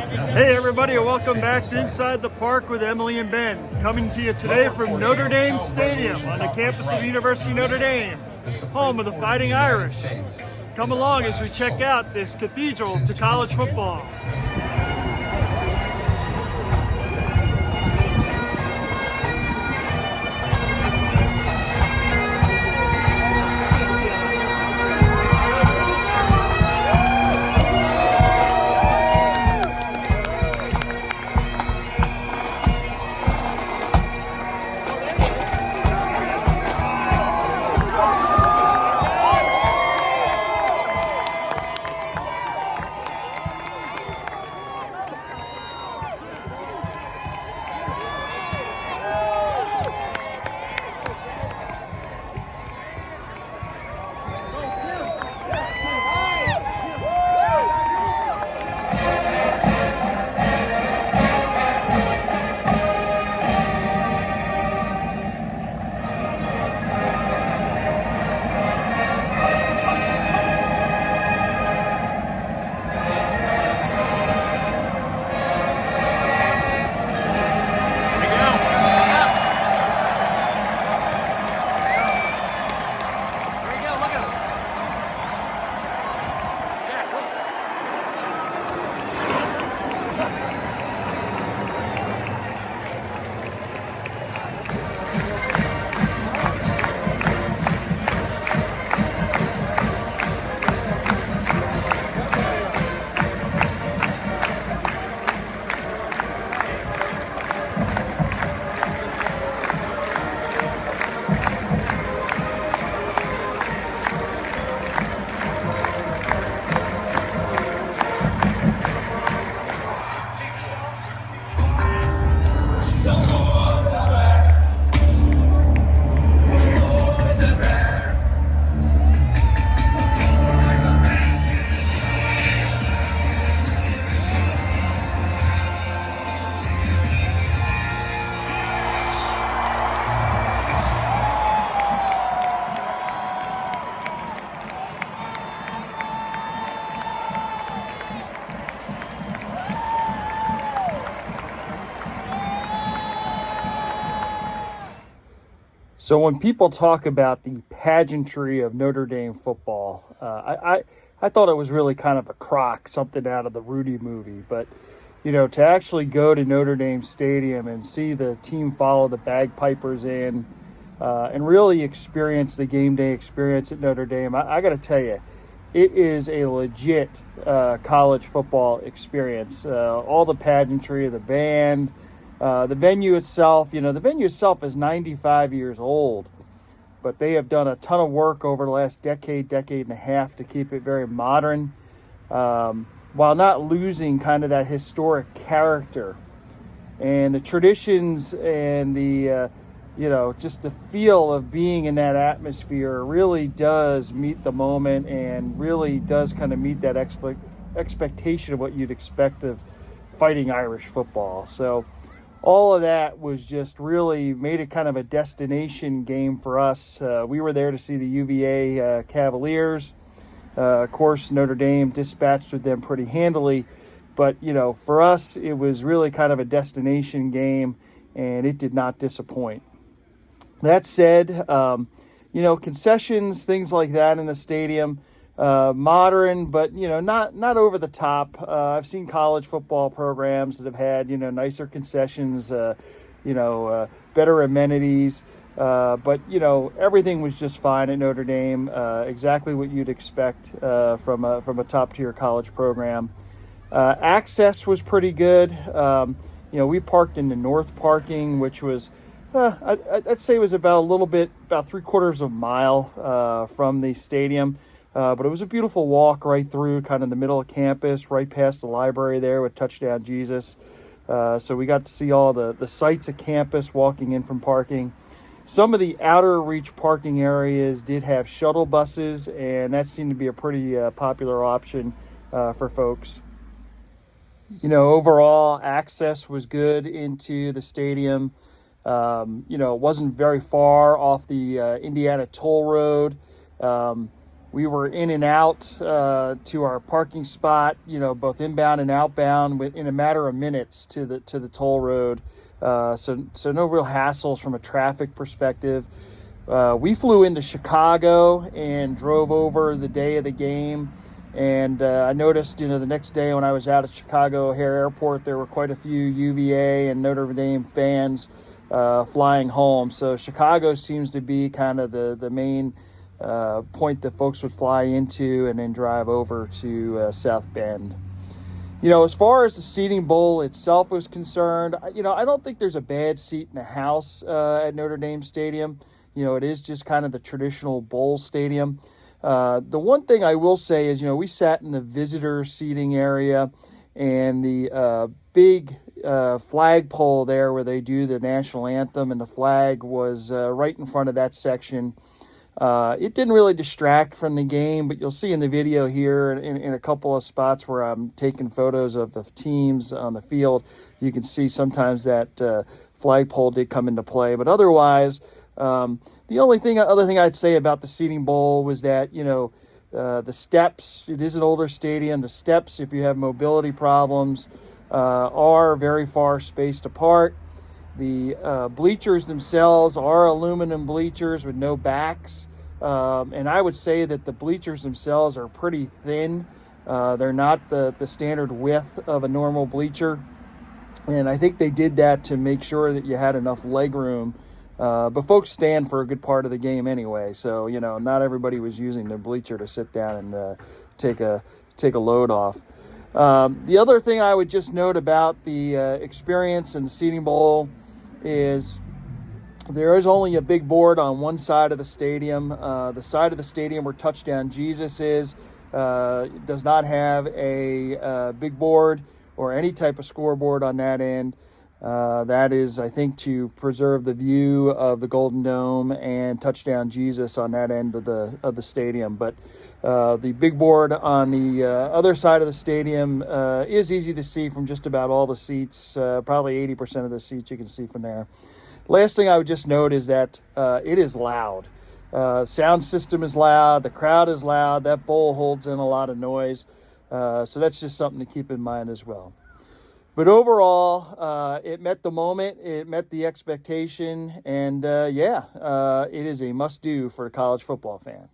Hey everybody, and welcome back to Inside the Park with Emily and Ben. Coming to you today from Notre Dame Stadium on the campus of the University of Notre Dame, home of the Fighting Irish. Come along as we check out this cathedral to college football. So when people talk about the pageantry of Notre Dame football, I thought it was really kind of a crock, something out of the Rudy movie. But, to actually go to Notre Dame Stadium and see the team follow the bagpipers in and really experience the game day experience at Notre Dame, I got to tell you, it is a legit college football experience. All the pageantry of the band, the venue itself, the venue itself is 95 years old, but they have done a ton of work over the last decade and a half to keep it very modern, while not losing kind of that historic character and the traditions and the, just the feel of being in that atmosphere really does meet the moment and really does kind of meet that expectation of what you'd expect of Fighting Irish football. So all of that was just really made it kind of a destination game for us. We were there to see the UVA Cavaliers. Of course, Notre Dame dispatched with them pretty handily. But, for us, it was really kind of a destination game, and it did not disappoint. That said, concessions, things like that in the stadium, modern, but, not over the top. I've seen college football programs that have had, nicer concessions, better amenities. But, everything was just fine at Notre Dame, exactly what you'd expect from a top-tier college program. Access was pretty good. We parked in the north parking, which was, I'd say it was about 3/4 of a mile from the stadium. But it was a beautiful walk right through kind of the middle of campus, right past the library there with Touchdown Jesus. So we got to see all the sights of campus walking in from parking. Some of the outer reach parking areas did have shuttle buses, and that seemed to be a pretty popular option for folks. Overall access was good into the stadium. It wasn't very far off the Indiana Toll Road. We were in and out to our parking spot, both inbound and outbound, in a matter of minutes to the toll road. So no real hassles from a traffic perspective. We flew into Chicago and drove over the day of the game. And I noticed, the next day when I was out at Chicago O'Hare Airport, there were quite a few UVA and Notre Dame fans flying home. So Chicago seems to be kind of the main point that folks would fly into and then drive over to South Bend. As far as the seating bowl itself was concerned, I don't think there's a bad seat in the house at Notre Dame Stadium. It is just kind of the traditional bowl stadium. The one thing I will say is, we sat in the visitor seating area, and the big flagpole there where they do the national anthem and the flag was right in front of that section. It didn't really distract from the game, but you'll see in the video here in a couple of spots where I'm taking photos of the teams on the field, you can see sometimes that flagpole did come into play. But otherwise, the other thing I'd say about the seating bowl was that, the steps, it is an older stadium. The steps, if you have mobility problems, are very far spaced apart. The bleachers themselves are aluminum bleachers with no backs. And I would say that the bleachers themselves are pretty thin. They're not the standard width of a normal bleacher. And I think they did that to make sure that you had enough leg room. But folks stand for a good part of the game anyway. So, not everybody was using the bleacher to sit down and take a load off. The other thing I would just note about the experience in the seating bowl is there is only a big board on one side of the stadium. The side of the stadium where Touchdown Jesus is does not have a big board or any type of scoreboard on that end. That is, I think, to preserve the view of the Golden Dome and Touchdown Jesus on that end of the stadium. But the big board on the other side of the stadium is easy to see from just about all the seats. Probably 80% of the seats you can see from there. Last thing I would just note is that it is loud. Sound system is loud. The crowd is loud. That bowl holds in a lot of noise. So that's just something to keep in mind as well. But overall, it met the moment, it met the expectation, and it is a must-do for a college football fan.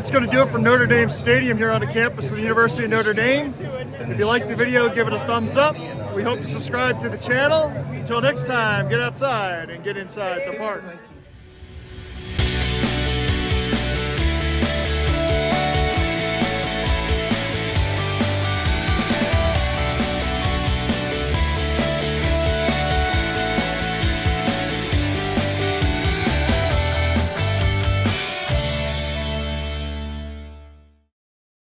that's going to do it for Notre Dame Stadium here on the campus of the University of Notre Dame. If you liked the video, give it a thumbs up. We hope you subscribe to the channel. Until next time, get outside and get inside the park.